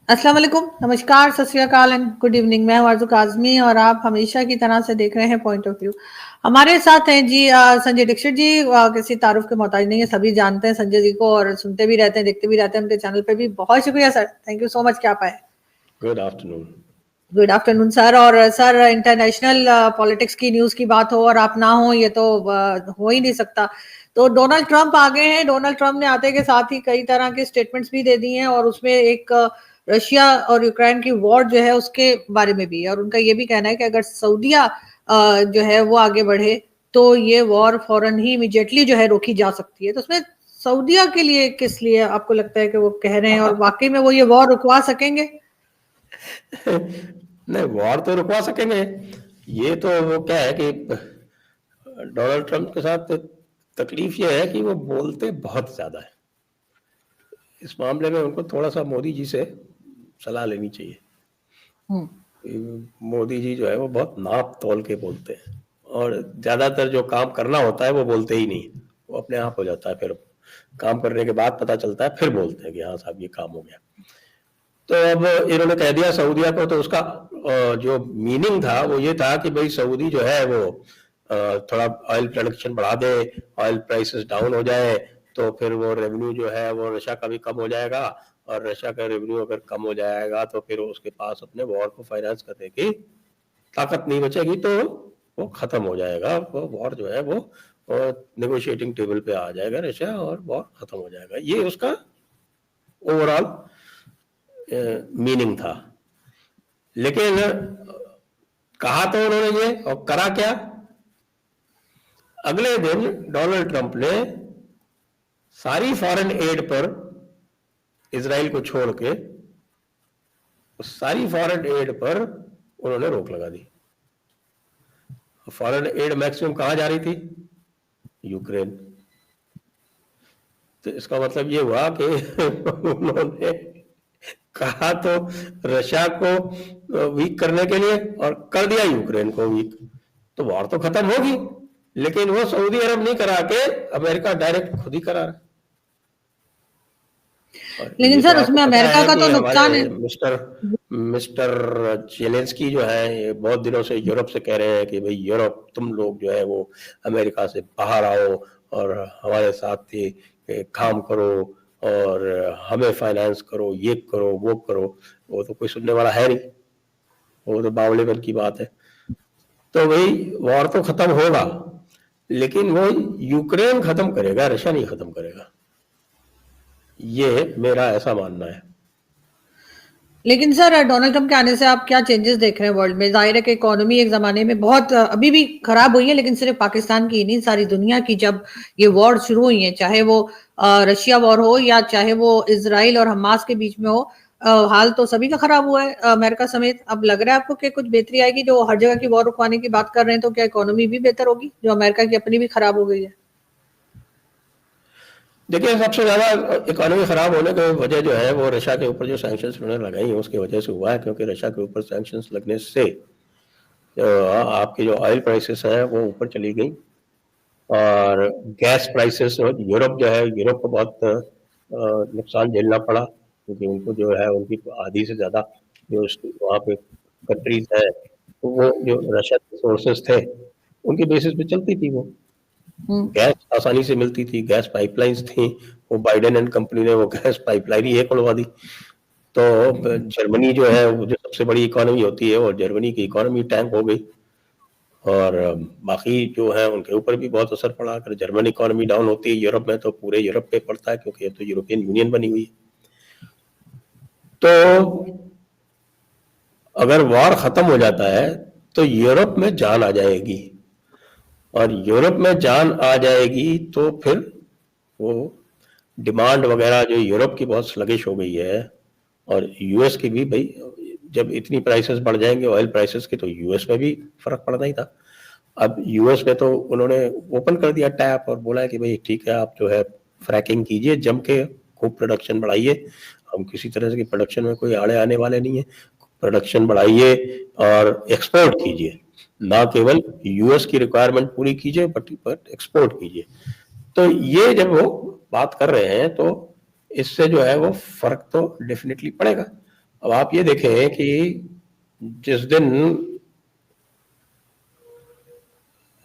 अस्सलाम वालेकुम, नमस्कार, सत श्री अकाल एंड गुड इवनिंग। मैं हूं आरज़ू काज़मी और आप हमेशा की तरह से देख रहे हैं पॉइंट ऑफ व्यू। हमारे साथ हैं जी संजय दीक्षित जी। किसी तारुफ के मोहताज नहीं है, सभी जानते हैं संजय जी को और सुनते भी रहते हैं, देखते भी रहते हैं उनके चैनल पे भी। बहुत शुक्रिया sir, thank you so much कि आप आए। Good afternoon. Good afternoon sir. और सर, इंटरनेशनल पॉलिटिक्स की न्यूज़ की बात हो और आप ना हो, ये तो हो ही नहीं सकता। तो डोनाल्ड ट्रंप आ गए हैं। डोनाल्ड ट्रंप ने आते के साथ ही कई तरह के स्टेटमेंट्स भी दे दिए हैं और उसमें एक रशिया और यूक्रेन की वॉर जो है उसके बारे में भी है। और उनका ये भी कहना है कि अगर सऊदिया जो है वो आगे बढ़े तो ये वॉर फौरन ही इमीडिएटली जो है रोकी जा सकती है। तो उसमें सऊदिया के लिए किस लिए आपको लगता है कि वो कह रहे हैं और वाकई में वो ये वॉर रुकवा सकेंगे? नहीं, वॉर तो रुकवा सकेंगे। ये तो वो क्या है कि डोनाल्ड ट्रंप के साथ तकलीफ ये है कि वो बोलते बहुत ज्यादा है। इस मामले में उनको थोड़ा सा मोदी जी से सलाह लेनी चाहिए। मोदी जी जो है वो बहुत नाप तोल के बोलते हैं और ज्यादातर जो काम करना होता है वो बोलते ही नहीं, वो अपने आप हो जाता है। फिर काम करने के बाद पता चलता है, फिर बोलते हैं कि हाँ साहब ये काम हो गया। तो अब इन्होंने कह दिया सऊदिया को, तो उसका जो मीनिंग था वो ये था कि भाई सऊदी जो है वो थोड़ा ऑयल प्रोडक्शन बढ़ा दे, ऑयल प्राइसेस डाउन हो जाए तो फिर वो रेवेन्यू जो है वो रशिया का भी कम हो जाएगा, और रशिया का रेवेन्यू अगर कम हो जाएगा तो फिर उसके पास अपने वॉर को फाइनेंस करने की ताकत नहीं बचेगी, तो वो खत्म हो जाएगा। वो वॉर जो है वो नेगोशिएटिंग टेबल पे आ जाएगा रशिया और वॉर खत्म हो जाएगा। ये उसका ओवरऑल मीनिंग था। लेकिन कहा तो उन्होंने ये, और करा क्या? अगले दिन डोनाल्ड ट्रंप ने सारी फॉरेन एड पर इजराइल को छोड़ के सारी फॉरेन एड पर उन्होंने रोक लगा दी। फॉरेन एड मैक्सिमम कहां जा रही थी? यूक्रेन। तो इसका मतलब ये हुआ कि उन्होंने कहा तो रशिया को वीक करने के लिए और कर दिया यूक्रेन को वीक। तो वॉर तो खत्म होगी, लेकिन वो सऊदी अरब नहीं करा के अमेरिका डायरेक्ट खुद ही करा रहा है। लेकिन ये तो सर आपको उसमें पता अमेरिका है का कि तो नुकसान है। हमारे मिस्टर मिस्टर जेलेंस्की जो है ये बहुत दिनों से यूरोप से कह रहे हैं कि भाई यूरोप तुम लोग जो है वो अमेरिका से बाहर आओ और हमारे साथ ही काम करो और हमें फाइनेंस करो, ये करो वो करो। वो तो कोई सुनने वाला है नहीं, वो तो बावलेपन की बात है। तो भाई वॉर तो खत्म होगा, लेकिन वो यूक्रेन खत्म करेगा, रशिया नहीं खत्म करेगा। ये मेरा ऐसा मानना है। लेकिन सर, डोनाल्ड ट्रंप के आने से आप क्या चेंजेस देख रहे हैं वर्ल्ड में? जाहिर है कि इकोनॉमी एक जमाने में बहुत अभी भी खराब हुई है, लेकिन सिर्फ पाकिस्तान की ही नहीं, सारी दुनिया की। जब ये वॉर शुरू हुई है, चाहे वो रशिया वॉर हो या चाहे वो इसराइल और हमास के बीच में हो, हाल तो सभी का खराब हुआ है, अमेरिका समेत। अब लग रहा है आपको कि कुछ बेहतरी आएगी? जो हर जगह की वॉर रुकवाने की बात कर रहे हैं, तो क्या इकोनॉमी भी बेहतर होगी, जो अमेरिका की अपनी भी खराब हो गई है? देखिए, सबसे ज्यादा इकोनॉमी खराब होने की वजह जो है वो रशिया के ऊपर जो सैंक्शंस उन्होंने लगाई हैं उसकी वजह से हुआ है। क्योंकि रशिया के ऊपर सैंक्शंस लगने से आपकी जो ऑयल प्राइसेस है वो ऊपर चली गई, और गैस प्राइसेस, यूरोप जो है, यूरोप को बहुत नुकसान झेलना पड़ा, क्योंकि उनको जो है उनकी आधी से ज्यादा जो वहाँ पे कंट्रीज है, तो वो जो रशिया के सोर्सेस थे उनके बेसिस पे चलती थी। वो गैस आसानी से मिलती थी, गैस पाइपलाइंस थी। वो बाइडेन एंड कंपनी ने वो गैस पाइपलाइन ही एक खुलवा दी। तो जर्मनी जो है वो जो सबसे बड़ी इकोनॉमी होती है, वो जर्मनी की इकोनॉमी टैंक हो गई, और बाकी जो है उनके ऊपर भी बहुत असर पड़ा। अगर जर्मन इकोनॉमी डाउन होती है यूरोप में, तो पूरे यूरोप पे पड़ता है, क्योंकि ये तो यूरोपियन यूनियन बनी हुई है। तो अगर वॉर खत्म हो जाता है तो यूरोप में जान आ जाएगी, और यूरोप में जान आ जाएगी तो फिर वो डिमांड वगैरह जो यूरोप की बहुत स्लगिश हो गई है, और यूएस की भी, भाई जब इतनी प्राइसेस बढ़ जाएंगे ऑयल प्राइसेस की, तो यूएस में भी फर्क पड़ना ही था। अब यूएस में तो उन्होंने ओपन कर दिया टैप और बोला है कि भाई ठीक है, आप जो है फ्रैकिंग कीजिए, जम के खूब प्रोडक्शन बढ़ाइए। हम किसी तरह की प्रोडक्शन में कोई आड़े आने वाले नहीं है। प्रोडक्शन बढ़ाइए और एक्सपोर्ट कीजिए, ना केवल यूएस की रिक्वायरमेंट पूरी कीजिए बट एक्सपोर्ट कीजिए। तो ये जब वो बात कर रहे हैं तो इससे जो है वो फर्क तो डेफिनेटली पड़ेगा। अब आप ये देखें कि जिस दिन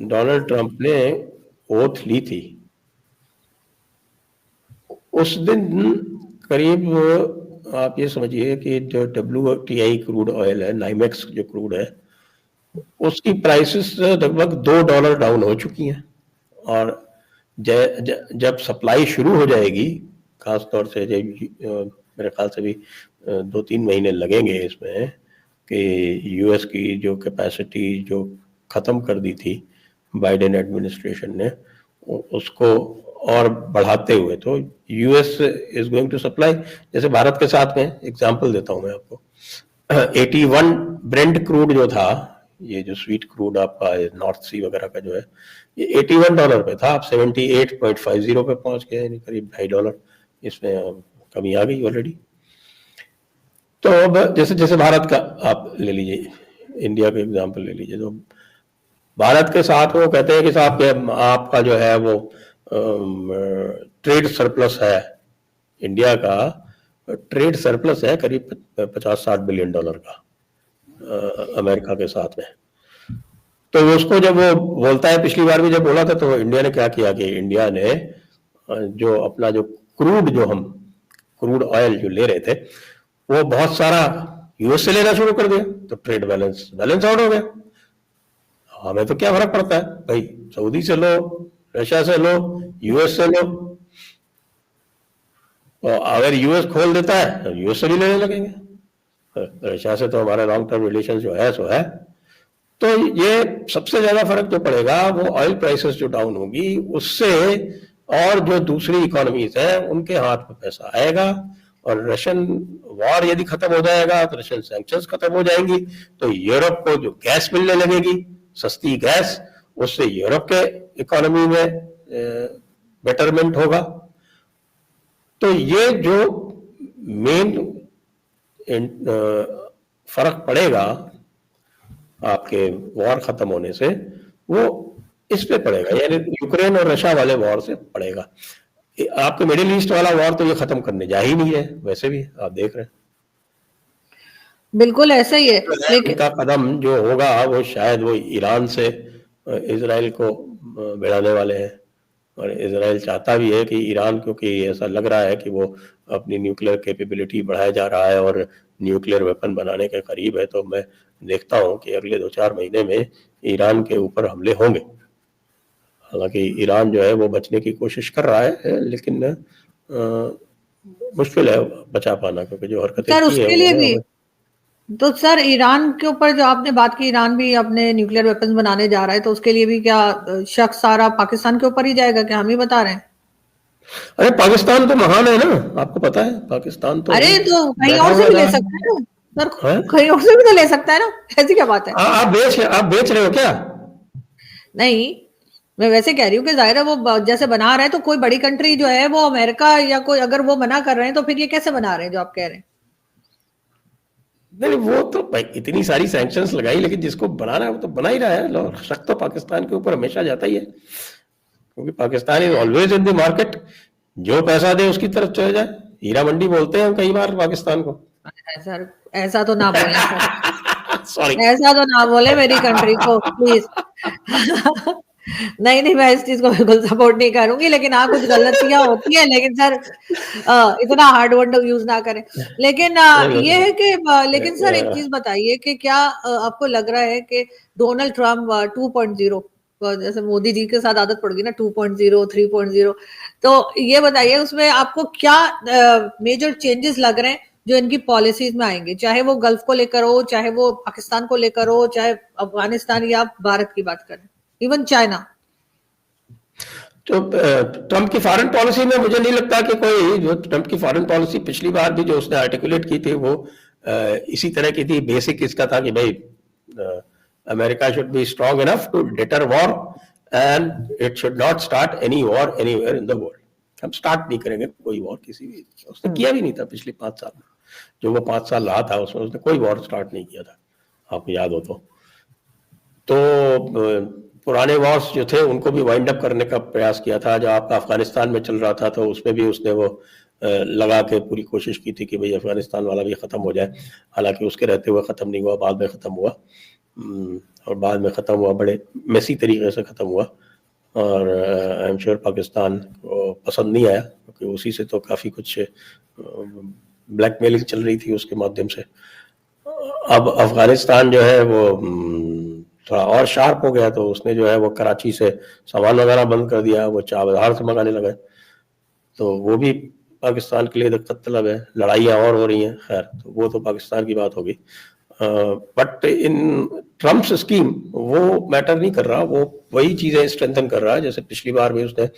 डोनाल्ड ट्रंप ने ओथ ली थी, उस दिन करीब आप ये समझिए कि जो WTI क्रूड ऑयल है, नाइमेक्स जो क्रूड है, उसकी प्राइसेस लगभग $2 डाउन हो चुकी हैं। और जब सप्लाई शुरू हो जाएगी, खास तौर से मेरे ख्याल से भी 2-3 महीने लगेंगे इसमें, कि यूएस की जो कैपेसिटी जो ख़त्म कर दी थी बाइडेन एडमिनिस्ट्रेशन ने, उसको और बढ़ाते हुए, तो US is going to supply. जैसे भारत के साथ में एग्जांपल देता हूं मैं आपको, 81 ब्रेंट क्रूड जो था, ये जो स्वीट क्रूड आपका नॉर्थ सी वगैरह का जो है, ये $81 पे था, अब 78.50 पे पहुंच गया, यानी करीब $2.5 इसमें कमी आ गई ऑलरेडी। तो अब जैसे जैसे भारत का आप ले लीजिए, इंडिया का एग्जांपल ले लीजिए, तो भारत के साथ वो कहते हैं कि साहब आपका जो है वो ट्रेड सरप्लस है, इंडिया का ट्रेड सरप्लस है करीब $50-60 बिलियन का अमेरिका के साथ में। तो उसको जब वो बोलता है, पिछली बार भी जब बोला था, तो इंडिया ने क्या किया कि इंडिया ने जो अपना जो हम क्रूड ऑयल जो ले रहे थे, वो बहुत सारा यूएस से लेना शुरू कर दिया, तो ट्रेड बैलेंस आउट हो गया। हमें तो क्या फर्क पड़ता है भाई, सऊदी से लो, रशिया से लो, यूएस से लो, और अगर यूएस खोल देता है तो यूएस से भी लेने लगेंगे। रशिया से तो हमारे लॉन्ग टर्म रिलेशन जो है सो है। तो ये सबसे ज्यादा फर्क जो पड़ेगा वो ऑयल प्राइसेस जो डाउन होगी उससे, और जो दूसरी इकोनॉमीज है उनके हाथ में पैसा आएगा। और रशियन वॉर यदि खत्म हो जाएगा तो रशियन सैंक्शंस खत्म हो जाएंगी, तो यूरोप को जो गैस मिलने लगेगी, सस्ती गैस, उससे यूरोप के इकोनॉमी में बेटरमेंट होगा। तो ये जो मेन फर्क पड़ेगा आपके वॉर खत्म होने से, वो इस पे पड़ेगा, यानी यूक्रेन और रशिया वाले वॉर से पड़ेगा। आपके मिडिल ईस्ट वाला वॉर तो ये खत्म करने जा ही नहीं है, वैसे भी आप देख रहे हैं। बिल्कुल ऐसा ही है, लेकिन का कदम जो होगा वो शायद वो ईरान से इजराइल को भिड़ाने वाले हैं। और इजराइल चाहता भी है कि ईरान, क्योंकि ऐसा लग रहा है कि वो अपनी न्यूक्लियर कैपेबिलिटी बढ़ाया जा रहा है और न्यूक्लियर वेपन बनाने के करीब है, तो मैं देखता हूं कि अगले 2-4 महीने में ईरान के ऊपर हमले होंगे। हालांकि ईरान जो है वो बचने की कोशिश कर रहा है, लेकिन मुश्किल है बचा पाना, क्योंकि जो हरकतें सर की है उसके लिए भी, उन्होंने। तो सर ईरान के ऊपर जो आपने बात की, ईरान भी अपने न्यूक्लियर वेपन्स बनाने जा रहा है, तो उसके लिए भी क्या शक सारा पाकिस्तान के ऊपर ही जाएगा, क्या हम ही बता रहे हैं? अरे पाकिस्तान तो महान है ना, आपको पता है, पाकिस्तान तो अरे तो कहीं बैठा और से हुआ भी ले था। सकता है ना सर, हाँ? कहीं और से भी तो ले सकता है ना, ऐसी क्या बात है? आप बेच रहे हो क्या? नहीं, मैं वैसे कह रही हूँ कि जाहिर है वो जैसे बना रहा है, तो कोई बड़ी कंट्री जो है वो अमेरिका या कोई, अगर वो मना कर रहे हैं तो फिर ये कैसे बना रहे हैं जो आप कह रहे हैं? नहीं, वो तो भाई इतनी सारी सैंक्शंस लगाई, लेकिन जिसको बनाना है वो तो बना ही रहा है। शक तो पाकिस्तान के ऊपर हमेशा जाता ही है, क्योंकि Pakistan is always in the market. जो पैसा दे उसकी तरफ चले जाए। हीरा मंडी बोलते हैं हम कई बार पाकिस्तान को। सर ऐसा तो ना बोलें सर, सॉरी। ऐसा तो ना बोले मेरी कंट्री को प्लीज। नहीं नहीं, मैं इस चीज को बिल्कुल सपोर्ट नहीं करूंगी, लेकिन हाँ कुछ गलतियां होती है, लेकिन सर इतना हार्ड वर्ड यूज ना करें। लेकिन ये है कि लेकिन सर एक चीज बताइए कि क्या आपको लग रहा है कि डोनाल्ड ट्रम्प 2.0, जैसे मोदी जी के साथ आदत पड़ गई ना 2.0 3.0, तो ये बताइए उसमें आपको क्या मेजर चेंजेस लग रहे हैं जो इनकी पॉलिसीज में आएंगे, चाहे वो गल्फ को लेकर हो, चाहे वो पाकिस्तान को लेकर हो, चाहे अफगानिस्तान या भारत की बात करें, इवन चाइना? तो ट्रंप की फॉरेन पॉलिसी में मुझे नहीं लगता कि कोई, जो ट्रंप की फॉरेन पॉलिसी पिछली बार भी जो उसने आर्टिकुलेट की थी वो इसी तरह की थी। बेसिक इसका था कि भाई America should be strong enough to deter war and it should not start any war anywhere in the world. हम स्टार्ट नहीं करेंगे कोई वॉर किसी भी, उसने किया भी नहीं था पिछले 5 साल में। जो वो 5 साल रहा था उसमें उसने कोई वॉर स्टार्ट नहीं किया था, आपको याद हो तो पुराने वॉर्स जो थे उनको भी वाइंड अप करने का प्रयास किया था। जो आपका अफगानिस्तान में चल रहा था तो उसमें भी उसने वो लगा के पूरी कोशिश की थी कि भाई अफगानिस्तान वाला भी ख़त्म हो जाए, हालांकि उसके रहते हुए ख़त्म नहीं हुआ, बाद में ख़त्म हुआ। और बाद में ख़त्म हुआ बड़े मेसी तरीके से ख़त्म हुआ, और आई एम श्योर पाकिस्तान को पसंद नहीं आया, क्योंकि उसी से तो काफ़ी कुछ ब्लैकमेलिंग चल रही थी उसके माध्यम से। अब अफगानिस्तान जो है वो थोड़ा और शार्प हो गया, तो उसने जो है वो कराची से सामान वगैरह बंद कर दिया, वो बाहर से मंगाने लगा, तो वो भी पाकिस्तान के लिए दिक्कत तलब है। लड़ाइयाँ और हो रही हैं, खैर तो वो तो पाकिस्तान की बात होगी। बट इन ट्रम्प्स स्कीम वो मैटर नहीं कर रहा, वो वही चीज़ें स्ट्रेंथन कर रहा है जैसे पिछली बार भी उसने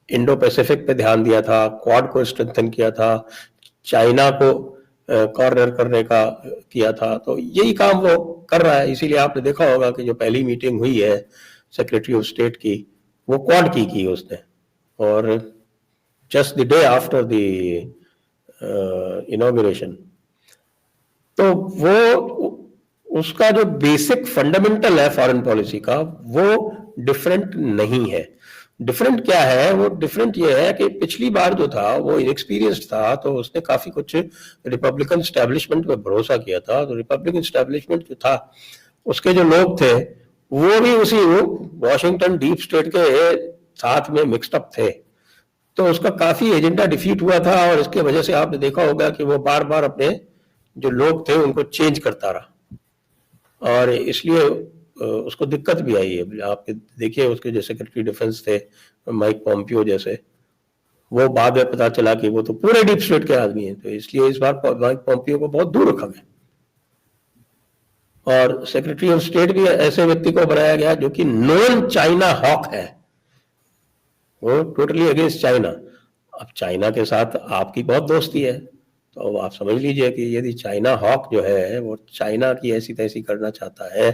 इंडो पैसिफिक पे ध्यान दिया था, क्वाड को स्ट्रेंथन किया था, चाइना को कॉर्नर करने का किया था, तो यही काम वो कर रहा है। इसीलिए आपने देखा होगा कि जो पहली मीटिंग हुई है सेक्रेटरी ऑफ स्टेट की, वो क्वाड की उसने, और just the day after the inauguration. तो वो उसका जो बेसिक फंडामेंटल है फॉरेन पॉलिसी का, वो डिफरेंट नहीं है। डिफरेंट क्या है? वो डिफरेंट ये है कि पिछली बार जो था वो इनएक्सपीरियंस्ड था, तो उसने काफी कुछ रिपब्लिकन स्टैब्लिशमेंट पे भरोसा किया था। तो रिपब्लिकन स्टैब्लिशमेंट जो था, उसके जो लोग थे वो भी उसी वॉशिंगटन डीप स्टेट के साथ में मिक्सड अप थे, तो उसका काफी एजेंडा डिफीट हुआ था। और इसके वजह से आपने देखा होगा कि वो बार बार अपने जो लोग थे उनको चेंज करता रहा, और इसलिए उसको दिक्कत भी आई है। आप देखिए उसके जो सेक्रेटरी डिफेंस थे माइक पॉम्पियो जैसे, वो बाद में पता चला कि वो तो पूरे डीप स्टेट के आदमी हैं, तो इसलिए इस बार माइक पॉम्पियो को बहुत दूर रखा गया, और सेक्रेटरी ऑफ स्टेट भी ऐसे व्यक्ति को बनाया गया जो कि नॉन चाइना हॉक है, वो टोटली अगेंस्ट चाइना। अब चाइना के साथ आपकी बहुत दोस्ती है, तो आप समझ लीजिए कि यदि चाइना हॉक जो है वो चाइना की ऐसी तैसी करना चाहता है,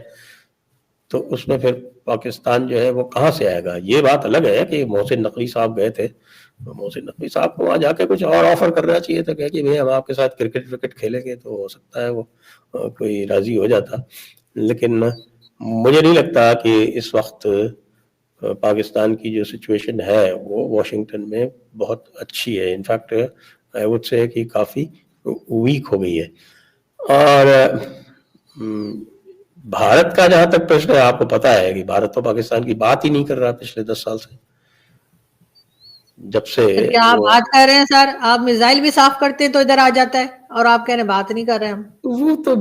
तो उसमें फिर पाकिस्तान जो है वो कहाँ से आएगा। ये बात अलग है कि मोहसिन नकवी साहब गए थे, तो मोहसिन नकवी साहब को वहाँ जाके कुछ और ऑफर करना चाहिए था, कह कि भाई हम आपके साथ क्रिकेट विकेट खेलेंगे, तो हो सकता है वो कोई राजी हो जाता। लेकिन मुझे नहीं लगता कि इस वक्त पाकिस्तान की जो सिचुएशन है वो वॉशिंगटन में बहुत अच्छी है। इनफैक्ट आई वुड से कि काफ़ी वीक हो गई है। और भारत का जहां तक प्रश्न है, आपको पता है कि भारत तो पाकिस्तान की बात ही नहीं कर रहा पिछले 10 साल से, जब से सर क्या आप बात कर रहे हैं सर? आप मिसाइल भी साफ करते हैं तो इधर आ जाता है, और आप कह रहे हैं बात नहीं कर रहे हम। वो तो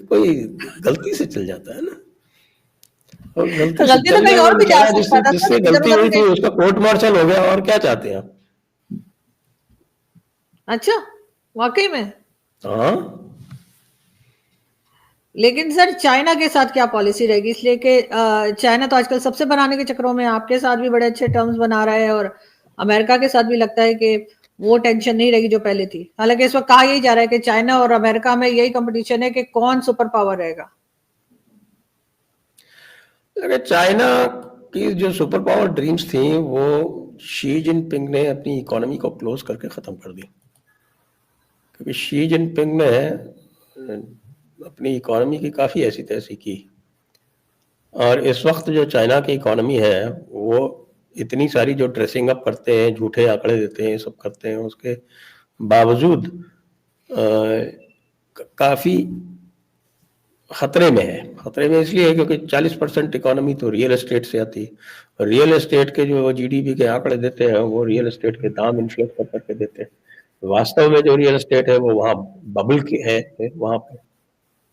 कोई गलती से चल जाता है ना, और गलती से गलती तो चल कहीं गया वो और भी जा बेचारा, सकता था सर, जिससे इधर गलती उधर हुई भी थी नहीं। उसका कोर्ट मार्शल हो गया, और क्या चाहते हैं आप? अच्छा, वाकई में? हाँ, लेकिन सर चाइना के साथ क्या पॉलिसी रहेगी? इसलिए कि चाइना तो आजकल सबसे बनाने के चक्करों में, आपके साथ भी बड़े अच्छे टर्म्स बना रहा है, और अमेरिका के साथ भी लगता है कि वो टेंशन नहीं रहेगी जो पहले थी। हालांकि इस वक्त कहा यही जा रहा है कि चाइना और अमेरिका में यही कंपटीशन है कि कौन सुपर पावर रहेगा। अगर चाइना की जो सुपर पावर ड्रीम्स थी वो शी जिनपिंग ने अपनी इकोनॉमी को क्लोज करके ख़त्म कर दी, क्योंकि शी जिनपिंग ने अपनी इकोनॉमी की काफ़ी ऐसी तैसी की, और इस वक्त जो चाइना की इकोनॉमी है वो इतनी सारी जो ड्रेसिंग अप करते हैं, झूठे आंकड़े देते हैं, सब करते हैं, उसके बावजूद काफ़ी खतरे में है। खतरे में इसलिए है क्योंकि 40% इकोनॉमी तो रियल एस्टेट से आती है। रियल एस्टेट के जो जीडीपी के आंकड़े देते हैं वो रियल एस्टेट के दाम इन्फ्लेट कर करके देते हैं। वास्तव में जो रियल एस्टेट है वो वहाँ बबल के है वहाँ पे,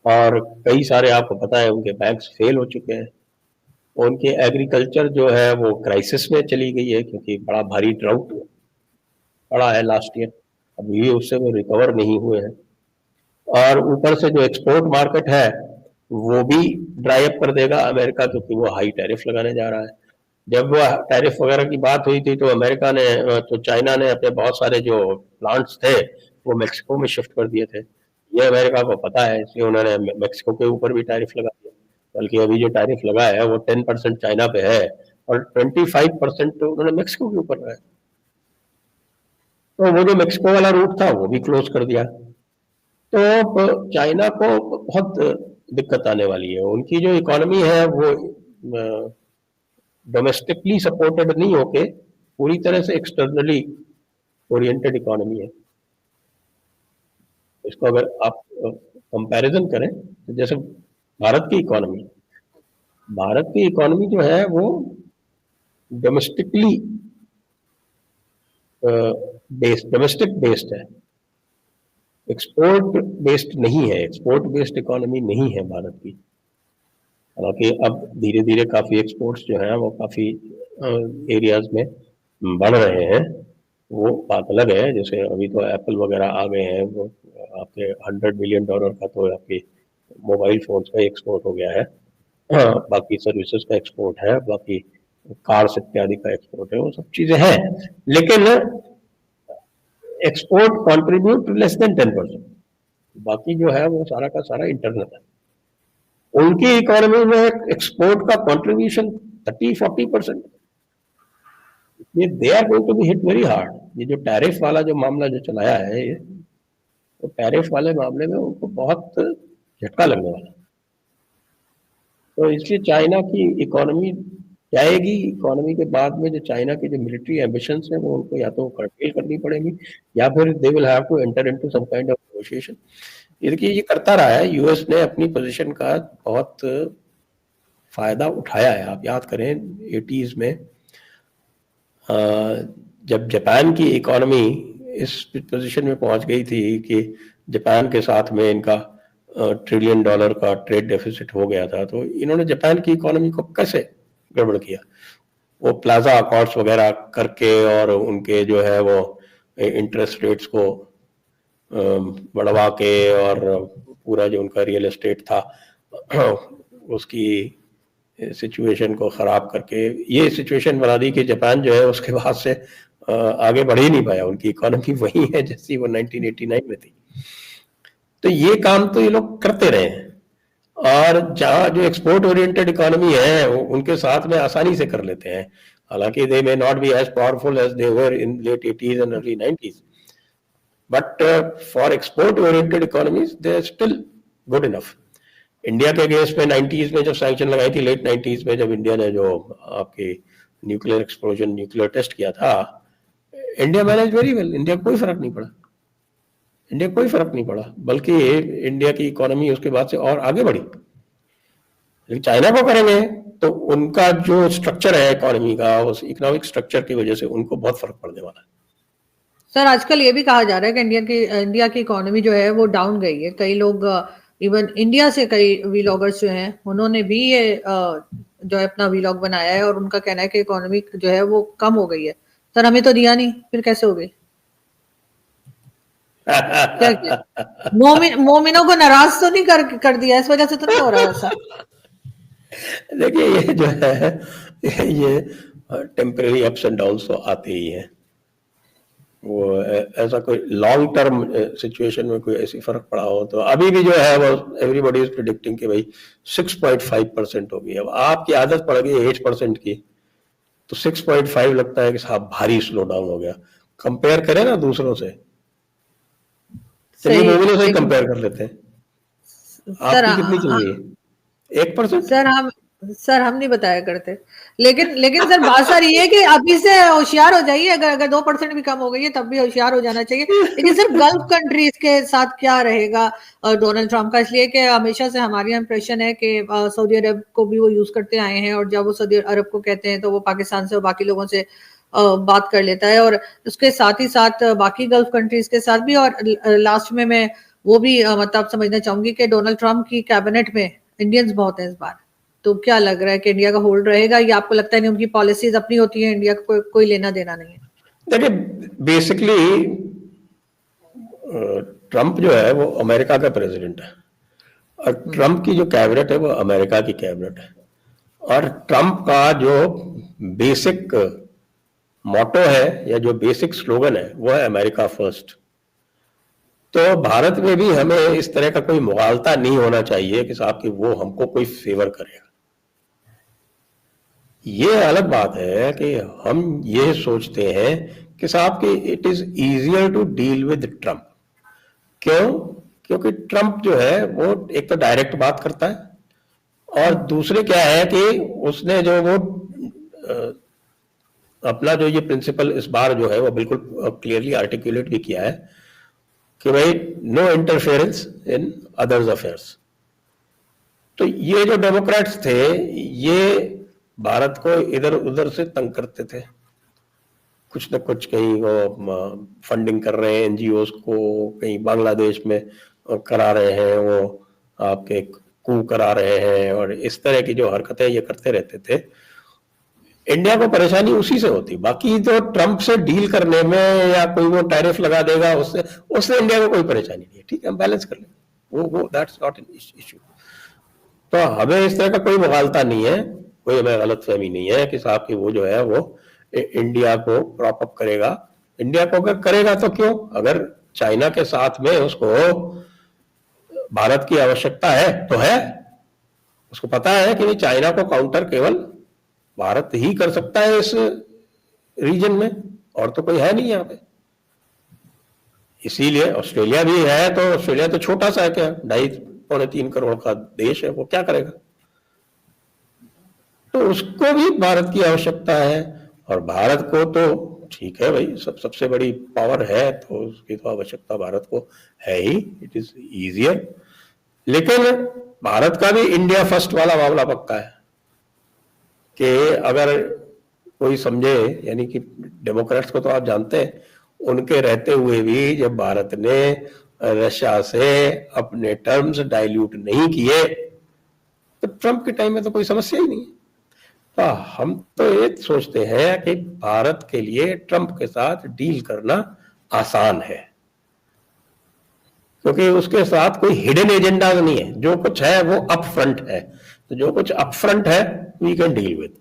और कई सारे आपको पता है उनके बैंक्स फेल हो चुके हैं। उनके एग्रीकल्चर जो है वो क्राइसिस में चली गई है, क्योंकि बड़ा भारी ड्राउट पड़ा है लास्ट ईयर, अभी उससे वो रिकवर नहीं हुए हैं। और ऊपर से जो एक्सपोर्ट मार्केट है वो भी ड्राई अप कर देगा अमेरिका, क्योंकि वो हाई टैरिफ लगाने जा रहा है। जब वो टैरिफ वगैरह की बात हुई थी तो अमेरिका ने तो चाइना ने अपने बहुत सारे जो प्लांट्स थे वो मेक्सिको में शिफ्ट कर दिए थे। ये अमेरिका को पता है, इसलिए उन्होंने मेक्सिको के ऊपर भी टैरिफ लगा दिया। बल्कि अभी जो टैरिफ लगा है वो 10% चाइना पे है, और 25% तो उन्होंने मेक्सिको के ऊपर लगाया। तो वो जो मेक्सिको वाला रूट था वो भी क्लोज कर दिया। तो चाइना को बहुत दिक्कत आने वाली है। उनकी जो इकोनॉमी है वो डोमेस्टिकली सपोर्टेड नहीं होके पूरी तरह से एक्सटर्नली ओरिएंटेड इकोनॉमी है। इसको अगर आप कंपैरिजन करें तो जैसे भारत की इकोनॉमी जो है वो डोमेस्टिकली डोमेस्टिक बेस्ड है, एक्सपोर्ट बेस्ड नहीं है, एक्सपोर्ट बेस्ड इकोनॉमी नहीं है भारत की। हालांकि अब धीरे धीरे काफी एक्सपोर्ट्स जो है वो काफी एरियाज में बढ़ रहे हैं, वो बात अलग है। जैसे अभी तो एप्पल वगैरह आ गए हैं, वो आपके $100 बिलियन का तो आपके मोबाइल फोन्स का एक्सपोर्ट हो गया है। बाकी सर्विसेज का एक्सपोर्ट है, बाकी कार्स इत्यादि का एक्सपोर्ट है, वो सब चीजें हैं, लेकिन एक्सपोर्ट कंट्रीब्यूट लेस देन 10%। बाकी जो है वो सारा का सारा इंटरनल है। उनकी इकोनॉमी में एक्सपोर्ट का कंट्रीब्यूशन 30-40%। ये they are going to be hit very hard. ये जो टैरिफ वाला जो मामला जो चलाया है, ये तो टैरिफ वाले मामले में उनको बहुत झटका लगने वाला। तो इसलिए चाइना की इकोनॉमी जाएगी। इकोनॉमी के बाद में जो चाइना की जो मिलिट्री एम्बिशंस है वो उनको या तो कर्टेल करनी पड़ेगी या फिर they will have to enter into some kind of negotiation. ये देखिए, ये करता रहा है यूएस ने, अपनी पोजीशन का बहुत फायदा उठाया है। आप याद करें 80s में जब जापान की इकोनॉमी इस पोजीशन में पहुंच गई थी कि जापान के साथ में इनका $1 ट्रिलियन का ट्रेड डेफिसिट हो गया था, तो इन्होंने जापान की इकोनॉमी को कैसे गड़बड़ किया? वो प्लाजा अकॉर्ड्स वगैरह करके और उनके जो है वो इंटरेस्ट रेट्स को बढ़वा के और पूरा जो उनका रियल एस्टेट था उसकी सिचुएशन को खराब करके ये सिचुएशन बना दी कि जापान जो है उसके बाद से आगे बढ़ ही नहीं पाया। उनकी इकोनॉमी वही है जैसी वो 1989 में थी। तो ये काम तो ये लोग करते रहे हैं, और जहाँ जो एक्सपोर्ट ओरिएंटेड इकोनॉमी है उनके साथ में आसानी से कर लेते हैं। हालांकि they may not be as powerful as they were in late 80s and early 90s, but for export oriented economies they are still good enough. India के अगेंस्ट में 90s में जब सैंक्शन लगाई थी, लेट 90s में जब India ने जो आपके न्यूक्लियर एक्सप्लोजन न्यूक्लियर टेस्ट किया था, India manage very well. India कोई फर्क नहीं पड़ा, बल्कि इंडिया की इकोनॉमी उसके बाद से और आगे बढ़ी। लेकिन चाइना को करेंगे तो उनका जो स्ट्रक्चर है इकोनॉमी का, उस इकोनॉमिक स्ट्रक्चर की वजह से उनको बहुत फर्क पड़ने वाला है। सर, आजकल ये भी कहा जा रहा है कि इंडिया की इकोनॉमी जो है वो डाउन गई है। कई लोग इवन इंडिया से कई वीलॉगर्स जो हैं उन्होंने भी ये जो है अपना वीलॉग बनाया है और उनका कहना है कि इकोनॉमी जो है वो कम हो गई है। सर, हमें तो दिया नहीं, फिर कैसे हो गई? मोमिनों को नाराज तो नहीं कर दिया, इस वजह से तो नहीं हो रहा है ऐसा? देखिए, ये जो है ये टेम्परेरी अप्स एंड डाउन्स तो आते ही हैं। वो ऐसा कोई लॉन्ग टर्म सिचुएशन में कोई ऐसी फर्क पड़ा हो तो अभी भी जो है वो एवरीबॉडी इज प्रिडिक्टिंग कि भाई 6.5% होगी। अब आपकी आदत पड़ गई 8% की, तो 6.5 लगता है कि साहब भारी स्लो डाउन हो गया। कंपेयर करें ना दूसरों से, चलिए मोमिनों से ही कंपेयर कर लेते हैं। आपकी कितनी चल रही है? 1%? सर हम नहीं बताया करते, लेकिन सर बात सर ये है कि अभी से होशियार हो जाइए। अगर 2% भी कम हो गई है तब भी होशियार हो जाना चाहिए। लेकिन सर गल्फ कंट्रीज के साथ क्या रहेगा डोनाल्ड ट्रंप का? इसलिए कि हमेशा से हमारी इंप्रेशन है कि सऊदी अरब को भी वो यूज करते आए हैं, और जब वो सऊदी अरब को कहते हैं तो वो पाकिस्तान से और बाकी लोगों से बात कर लेता है, और उसके साथ ही साथ बाकी गल्फ कंट्रीज के साथ भी। और लास्ट में मैं वो भी मतलब समझना चाहूंगी कि डोनाल्ड ट्रंप की कैबिनेट में इंडियंस बहुत हैं इस बार। तो क्या लग रहा है कि इंडिया का होल्ड रहेगा, या आपको लगता है नहीं, उनकी पॉलिसीज अपनी होती है, इंडिया का कोई लेना देना नहीं है? देखिए, बेसिकली ट्रंप जो है वो अमेरिका का प्रेसिडेंट है, और ट्रंप की जो कैबिनेट है वो अमेरिका की कैबिनेट है। और ट्रंप का जो बेसिक मोटो है या जो बेसिक स्लोगन है वो है अमेरिका फर्स्ट। तो भारत में भी हमें इस तरह का कोई मुगालता नहीं होना चाहिए कि साहब कि वो हमको कोई फेवर करेगा। ये अलग बात है कि हम ये सोचते हैं कि साहब कि it is easier to deal with Trump. क्यों? क्योंकि ट्रंप जो है वो एक तो डायरेक्ट बात करता है, और दूसरे क्या है कि उसने जो वो अपना जो ये प्रिंसिपल इस बार जो है वो बिल्कुल क्लियरली आर्टिकुलेट भी किया है कि भाई no interference in others affairs. तो ये जो डेमोक्रेट्स थे ये भारत को इधर उधर से तंग करते थे, कुछ न कुछ, कहीं वो फंडिंग कर रहे हैं एनजीओ को, कहीं बांग्लादेश में करा रहे हैं, वो आपके कू करा रहे हैं, और इस तरह की जो हरकतें ये करते रहते थे। इंडिया को परेशानी उसी से होती, बाकी तो ट्रंप से डील करने में या कोई वो टैरिफ लगा देगा उससे उससे इंडिया को कोई परेशानी नहीं है, ठीक है, हम बैलेंस कर लेंगे, वो दैट्स नॉट एन इश्यू। तो हमें इस तरह का कोई मुगालता नहीं है, कोई हमें गलतफहमी नहीं है कि साहब की वो जो है वो इंडिया को प्रॉप अप करेगा। इंडिया को अगर करेगा तो क्यों, अगर चाइना के साथ में उसको भारत की आवश्यकता है तो है, उसको पता है कि चाइना को काउंटर केवल भारत ही कर सकता है इस रीजन में, और तो कोई है नहीं यहाँ पे। इसीलिए ऑस्ट्रेलिया भी है, तो ऑस्ट्रेलिया तो छोटा सा है, क्या 2.5-3 करोड़ का देश है, वो क्या करेगा, तो उसको भी भारत की आवश्यकता है। और भारत को तो ठीक है भाई, सबसे बड़ी पावर है तो उसकी तो आवश्यकता भारत को है ही, इट इज इजियर। लेकिन भारत का भी इंडिया फर्स्ट वाला मामला पक्का है कि अगर कोई समझे, यानी कि डेमोक्रेट्स को तो आप जानते हैं, उनके रहते हुए भी जब भारत ने रशिया से अपने टर्म्स डाइल्यूट नहीं किए तो ट्रंप के टाइम में तो कोई समस्या ही नहीं है। तो हम तो ये सोचते हैं कि भारत के लिए ट्रंप के साथ डील करना आसान है, क्योंकि उसके साथ कोई हिडन एजेंडा नहीं है, जो कुछ है वो अप फ्रंट है। तो जो कुछ अप फ्रंट है वी कैन डील विद,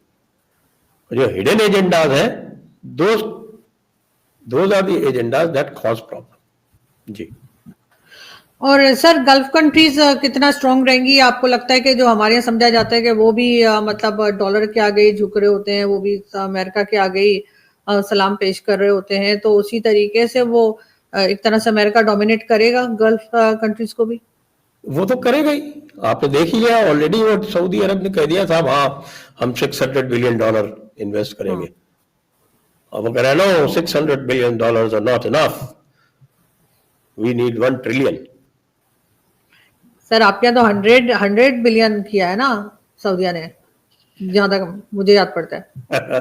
जो हिडन एजेंडाज है those are the agendas that cause problem. जी। और सर गल्फ कंट्रीज कितना स्ट्रांग रहेंगी, आपको लगता है कि जो हमारे यहाँ समझा जाता है कि वो भी मतलब डॉलर के आगे ही झुक रहे होते हैं, वो भी अमेरिका के आगे ही सलाम पेश कर रहे होते हैं, तो उसी तरीके से वो एक तरह से अमेरिका डोमिनेट करेगा गल्फ कंट्रीज को भी? वो तो करेगा ही, आपने देख ही लिया ऑलरेडी, वो सऊदी अरब ने कह दिया साहब हाँ हम $600 बिलियन इन्वेस्ट करेंगे। अब वो कह रहे हैं no, $600 billion are not enough, we need 1 trillion. Sir आपके यहाँ तो 100 बिलियन किया है ना सऊदिया ने, जहां तक मुझे याद पड़ता है।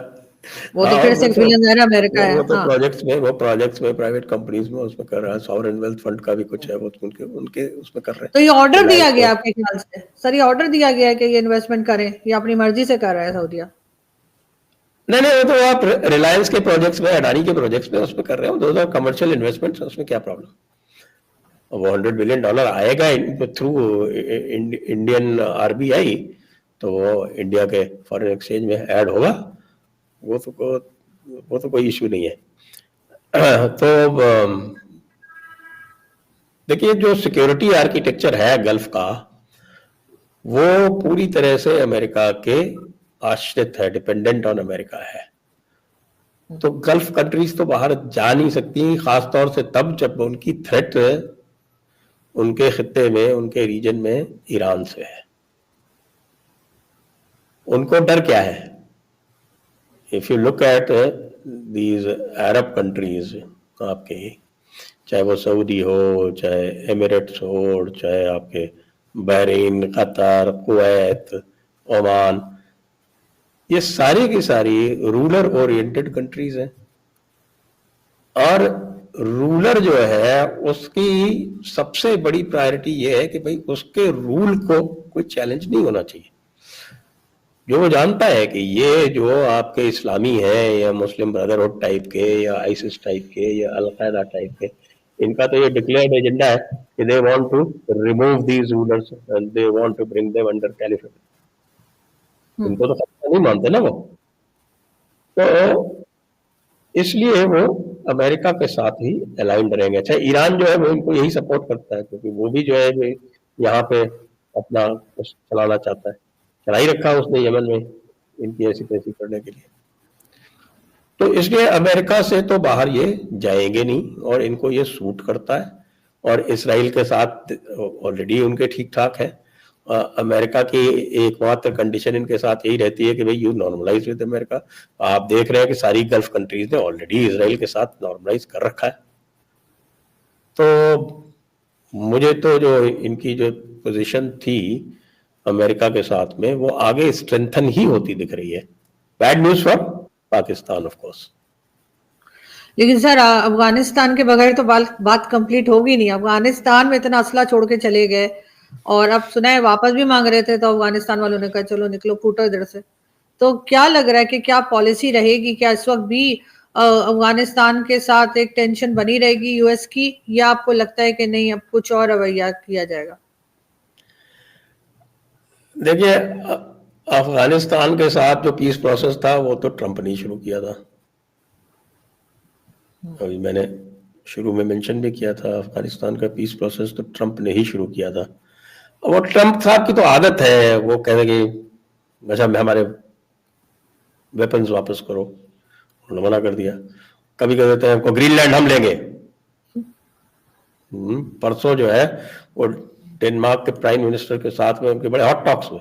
वो तो फिर 6 बिलियन है ना, अमेरिका है। वो तो प्रोजेक्ट्स में प्राइवेट कंपनीज में उसमें कर रहा है, सॉवरेन वेल्थ फंड का भी कुछ है, वो उनके उसमें कर रहे हैं। तो ये ऑर्डर दिया गया आपके ख्याल से सर, ये ऑर्डर दिया गया है कि ये इन्वेस्टमेंट करें, या अपनी मर्जी से कर रहा है सऊदिया? नहीं, वो तो आप रिलायंस के प्रोजेक्ट्स में, अडानी के प्रोजेक्ट्स में उसमें कर रहे हो, दोज आर कमर्शियल इन्वेस्टमेंट्स, उसमें क्या प्रॉब्लम। वो $100 बिलियन आएगा थ्रू इंडियन आरबीआई, तो वो इंडिया के फॉरेन एक्सचेंज में ऐड होगा, वो तो कोई इश्यू नहीं है। तो देखिए जो सिक्योरिटी आर्किटेक्चर है गल्फ का, वो पूरी तरह से अमेरिका के आश्रित है, डिपेंडेंट ऑन अमेरिका है। तो गल्फ कंट्रीज तो बाहर जा नहीं सकती, खासतौर से तब जब उनकी थ्रेट उनके खित्ते में, उनके रीजन में ईरान से है। उनको डर क्या है? If you look at these Arab countries, आपके चाहे वो सऊदी हो, चाहे एमिरेट्स हो, चाहे आपके बहरीन, कतर, कुवैत, ओमान, ये सारी की सारी रूलर ओरिएंटेड कंट्रीज हैं। और रूलर जो है उसकी सबसे बड़ी प्रायोरिटी ये है कि भाई उसके रूल को कोई चैलेंज नहीं होना चाहिए। जो वो जानता है कि ये जो आपके इस्लामी हैं या मुस्लिम ब्रदरहुड टाइप के या आईसिस टाइप के या अलकायदा टाइप के, इनका तो ये डिक्लेयर्ड एजेंडा है कि they want to remove these rulers and they want to bring them under caliphate. इनको तो नहीं मानते ना वो, तो इसलिए वो अमेरिका के साथ ही अलाइंड रहेंगे। अच्छा, ईरान जो है वो इनको यही सपोर्ट करता है, क्योंकि वो भी जो है यहाँ पे अपना कुछ चलाना चाहता है, चला ही रखा उसने यमन में इनकी ऐसी तैसी करने के लिए। तो इसलिए अमेरिका से तो बाहर ये जाएंगे नहीं, और इनको ये सूट करता है। और इसराइल के साथ ऑलरेडी उनके ठीक ठाक है, अमेरिका की एकमात्र कंडीशन इनके साथ यही रहती है कि भाई यू नॉर्मलाइज विद अमेरिका। आप देख रहे हैं कि सारी गल्फ कंट्रीज ने ऑलरेडी इसराइल के साथ नॉर्मलाइज कर रखा है। तो मुझे तो जो इनकी जो पोजीशन थी अमेरिका के साथ में वो आगे स्ट्रेंथन ही होती दिख रही है। Bad news for Pakistan of course. लेकिन सर अफगानिस्तान के बगैर तो बात कंप्लीट होगी नहीं। अफगानिस्तान में इतना असला छोड़ के चले गए और अब सुना है वापस भी मांग रहे थे, तो अफगानिस्तान वालों ने कहा चलो निकलो फूटो इधर से। तो क्या लग रहा है कि क्या पॉलिसी रहेगी? क्या इस वक्त भी अफगानिस्तान के साथ एक टेंशन बनी रहेगी यूएस की, या आपको लगता है कि नहीं अब कुछ और रवैया किया जाएगा? देखिए, अफगानिस्तान के साथ जो पीस प्रोसेस था वो तो ट्रंप ने शुरू किया था। अभी मैंने शुरू में मेंशन भी किया था, अफगानिस्तान का पीस प्रोसेस तो ट्रंप ने ही शुरू किया था। वो ट्रंप साहब की तो आदत है, वो कहते कि अच्छा मैं हमारे वेपन्स वापस करो, उन्होंने मना कर दिया। कभी कह देते हैं ग्रीनलैंड हम लेंगे। परसों जो है वो डेनमार्क के प्राइम मिनिस्टर के साथ में उनके बड़े हॉट टॉक्स हुए,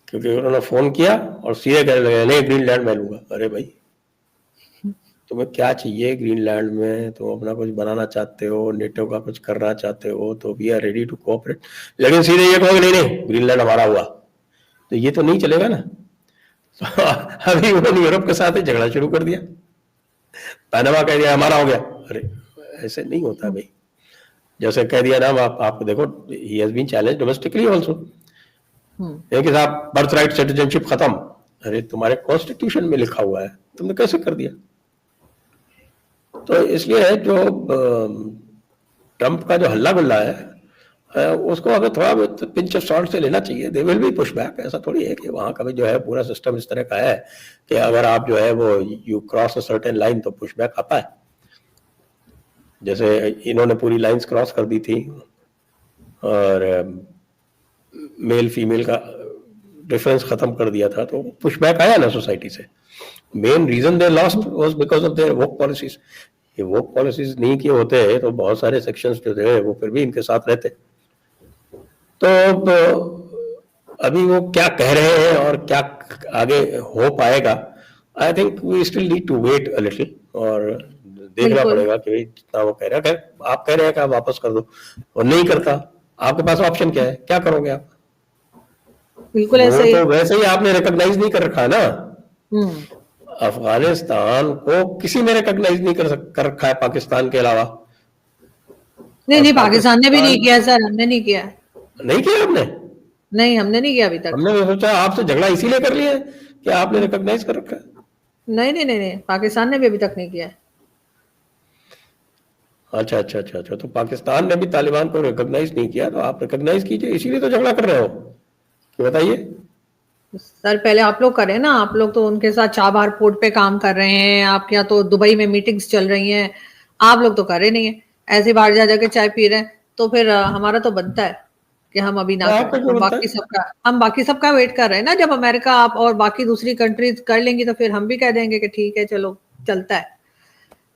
क्योंकि उन्होंने फोन किया और सीधे कहने लगे नहीं ग्रीनलैंड मैं लूंगा। अरे भाई तुम्हें क्या चाहिए ग्रीनलैंड में? तुम अपना कुछ बनाना चाहते हो, नेटो का कुछ करना चाहते हो तो we are ready to cooperate, लेकिन सीधे ये कहोगे नहीं नहीं ग्रीनलैंड हमारा हुआ, तो ये तो नहीं चलेगा ना। तो अभी उन्होंने यूरोप के साथ ही झगड़ा शुरू कर दिया, पनामा कह दिया हमारा हो गया। अरे ऐसे नहीं होता भाई। जैसे कह दिया ना आप देखो he has been challenged domestically also कि साहब बर्थ राइट सिटीजनशिप खत्म। अरे तुम्हारे कॉन्स्टिट्यूशन में लिखा हुआ है, तुमने कैसे कर दिया? तो इसलिए जो ट्रंप का जो हल्ला गुल्ला है उसको हमें थोड़ा पिंच ऑफ सॉल्ट से लेना चाहिए। They will be push back. ऐसा थोड़ी है कि वहां का भी जो है पूरा सिस्टम इस तरह का है कि अगर आप जो है वो you cross a certain line तो पुश बैक आता है। जैसे इन्होंने पूरी लाइंस क्रॉस कर दी थी और मेल फीमेल का डिफरेंस खत्म कर दिया था, तो पुश बैक आया ना सोसाइटी से। Main reason they lost was because of their woke policies. ये वोक पॉलिसीज नहीं किए होते तो बहुत सारे सेक्शंस जो थे वो फिर भी इनके साथ रहते। तो अभी वो क्या कह रहे हैं और क्या आगे हो पाएगा, I think we still need to wait a little और देखना पड़ेगा कि जितना वो कह रहा है। आप कह रहे हैं कि आप वापस कर दो और नहीं करता, आपके पास ऑप्शन क्या है? क्या करोगे आप? बिल्कुल ऐसे ही। तो वैसे ही आपने रिकॉग्नाइज नहीं कर रखा ना। अफगानिस्तान को किसी ने रिकॉग्नाइज नहीं कर रखा है पाकिस्तान के अलावा। नहीं पाकिस्तान ने भी नहीं किया सर, हमने नहीं किया। नहीं किया आपने? नहीं हमने नहीं किया अभी तक। हमने सोचा आपसे झगड़ा इसीलिए कर लिया कि आपने रिकॉग्नाइज कर रखा है। नहीं पाकिस्तान ने भी अभी तक नहीं किया। अच्छा, तो पाकिस्तान ने भी तालिबान को रिकॉग्नाइज नहीं किया, तो आप रिकॉग्नाइज कीजिए, इसीलिए तो झगड़ा कर रहे हो। बताइए सर पहले आप लोग करें ना। आप लोग तो उनके साथ चाबहार पोर्ट पे काम कर रहे हैं, आपके यहाँ तो दुबई में मीटिंग्स चल रही हैं, आप लोग तो कर रहे नहीं है। ऐसे बाहर जा जाके चाय पी रहे हैं, तो फिर हमारा तो बनता है कि हम अभी ना करें। हम बाकी सबका वेट कर रहे हैं ना। जब अमेरिका आप और बाकी दूसरी कंट्रीज कर लेंगी तो फिर हम भी कह देंगे कि ठीक है चलो चलता है।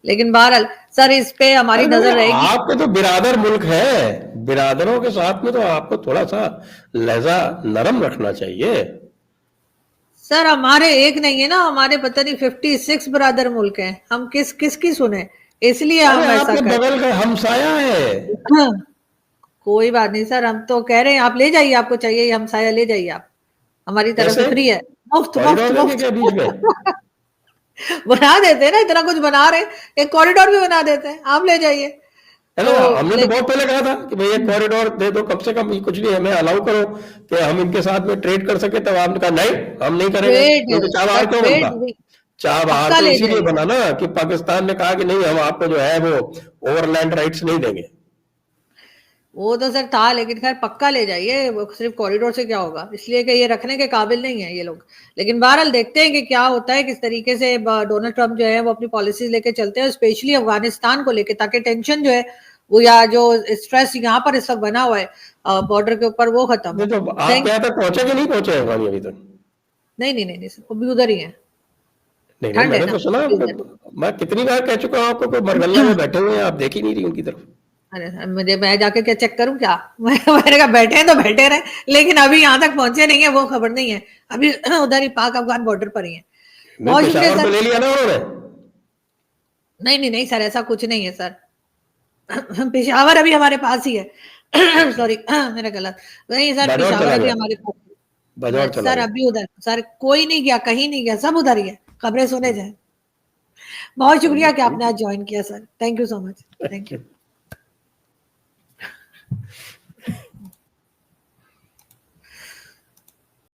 लेकिन बहरहाल सर इस पे हमारी नजर रहेगी। आपके तो बिरादर मुल्क है, बिरादरों के साथ में तो आपको थोड़ा सा लहजा नरम रखना चाहिए। सर हमारे एक नहीं है ना, हमारे पता नहीं 56 बिरादर मुल्क हैं। हम किसकी सुने? इसलिए हम ऐसा कर बगल का हमसाया है। कोई बात नहीं सर, हम तो कह रहे हैं आप ले जाइए, आपको चाहिए हमसाया ले जाइए आप, हमारी तरफ से फ्री है, मुफ्त बना देते हैं ना, इतना कुछ बना रहे, एक कॉरिडोर भी बना देते हैं, आप ले जाइए। हमने तो बहुत पहले कहा था कि भाई एक कॉरिडोर दे दो, कम से कम कुछ नहीं हमें अलाउ करो कि हम इनके साथ में ट्रेड कर सके। तब आपने कहा नहीं हम नहीं करेंगे। चाबहार क्यों बनता? चाबहार तो इसीलिए बना ना कि पाकिस्तान ने कहा कि नहीं हम आपको जो है वो ओवरलैंड राइट्स नहीं देंगे। वो तो सर था, लेकिन खैर पक्का ले जाइए, वो सिर्फ कॉरिडोर से क्या होगा, इसलिए कि ये रखने के काबिल नहीं है ये लोग। लेकिन बहरहाल देखते हैं कि क्या होता है, किस तरीके से डोनाल्ड ट्रंप जो है वो अपनी पॉलिसीज लेके चलते हैं, स्पेशली अफगानिस्तान को लेके, ताकि टेंशन जो है वो या जो स्ट्रेस यहाँ पर इस वक्त बना हुआ है बॉर्डर के ऊपर वो खत्म। तो आप यहाँ तक पहुंचे कि नहीं पहुंचे अफगानी अभी तक? नहीं सर अभी उधर ही है। नहीं मैंने तो सुना, मैं कितनी बार कह चुका हूँ आपको, मरगल्ला में बैठे हुए हैं, आप देख ही नहीं रही उनकी तरफ। अरे सर मुझे, मैं जाके क्या चेक करूं क्या? मैंने कहा बैठे हैं तो बैठे रहे, लेकिन अभी यहाँ तक पहुंचे नहीं है वो खबर नहीं है, अभी उधर ही पाक अफगान बॉर्डर पर ही है। बहुत शुक्रिया पेशावर सर। पे ले लिया ना उन्होंने। नहीं नहीं नहीं सर, ऐसा कुछ नहीं है सर। पेशावर अभी हमारे पास ही है। सॉरी मेरा गलत, नहीं सर बाजौर पेशावर चला अभी गया, हमारे पास बाजौर है। चला सर गया। अभी उधर सर कोई नहीं गया, कहीं नहीं गया, सब उधर ही है, खबरें सुने जाए। बहुत शुक्रिया कि आपने आज ज्वाइन किया sir, thank you so much, thank you.